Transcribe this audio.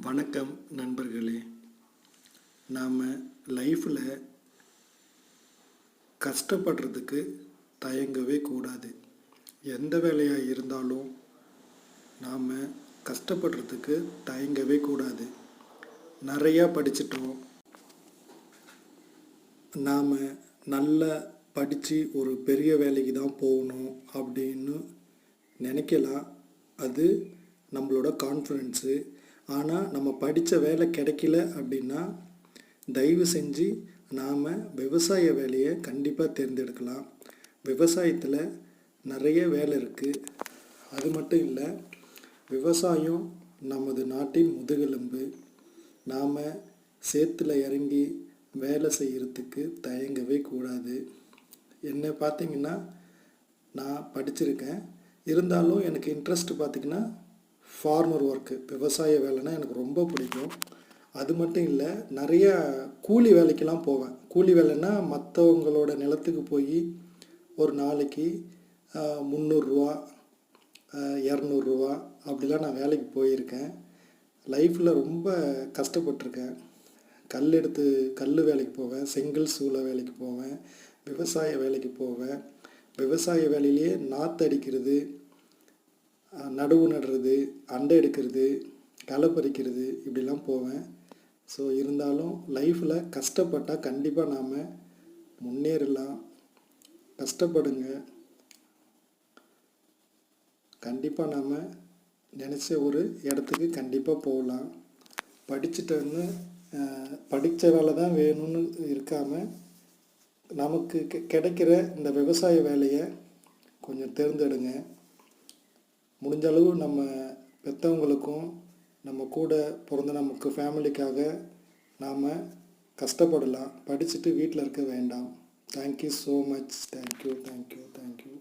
வணக்கம் நண்பர்களே. நாம் லைஃப்பில் கஷ்டப்படுறதுக்கு தயங்கவே கூடாது. எந்த வேலையாக இருந்தாலும் நாம் கஷ்டப்படுறதுக்கு தயங்கவே கூடாது. நிறையா படிச்சிட்டோம், நாம் நல்லா படித்து ஒரு பெரிய வேலைக்கு தான் போகணும் அப்படின்னு நினைக்கலாம். அது நம்மளோட கான்ஃபிடென்ஸு. ஆனால் நம்ம படித்த வேலை கிடைக்கல அப்படின்னா தயவு செஞ்சு நாம் விவசாய வேலையை கண்டிப்பாக தேர்ந்தெடுக்கலாம். விவசாயத்தில் நிறைய வேலை இருக்குது. அது மட்டும் இல்லை, விவசாயம் நமது நாட்டின் முதுகெலும்பு. நாம் சேத்துல இறங்கி வேலை செய்கிறதுக்கு தயங்கவே கூடாது. என்னை பார்த்திங்கன்னா, நான் படிச்சிருக்கேன். இருந்தாலும் எனக்கு இன்ட்ரெஸ்ட் பார்த்திங்கன்னா ஃபார்மர் ஒர்க்கு, விவசாய வேலைன்னா எனக்கு ரொம்ப பிடிக்கும். அது மட்டும் இல்லை, நிறையா கூலி வேலைக்கெல்லாம் போவேன். கூலி வேலைன்னா மற்றவங்களோட நிலத்துக்கு போய் ஒரு நாளைக்கு 300 200 அப்படிலாம் நான் வேலைக்கு போயிருக்கேன். லைஃப்பில் ரொம்ப கஷ்டப்பட்டிருக்கேன். கல் வேலைக்கு போவேன், செங்கல் சூளை வேலைக்கு போவேன், விவசாய வேலைக்கு போவேன். விவசாய வேலையிலேயே நாற்று அடிக்கிறது, நடவு நடுறது, அண்டை எடுக்கிறது, களை பறிக்கிறது, இப்படிலாம் போவேன். ஸோ இருந்தாலும் லைஃப்பில் கஷ்டப்பட்டால் கண்டிப்பாக நாம் முன்னேறலாம். கஷ்டப்படுங்க, கண்டிப்பாக நாம் நினச்ச ஒரு இடத்துக்கு கண்டிப்பாக போகலாம். படிச்சுட்டோன்னு படித்த வேலை தான் வேணும்னு இருக்காமல் நமக்கு கிடைக்கிற இந்த விவசாய வேலையை கொஞ்சம் தேர்ந்தெடுங்க. முடிஞ்சளவு நம்ம பெற்றவங்களுக்கும் நம்ம கூட பிறந்த நமக்கு ஃபேமிலிக்காக நாம் கஷ்டப்படலாம். படிச்சுட்டு வீட்டில் இருக்க வேண்டாம். Thank you so much. தேங்க்யூ.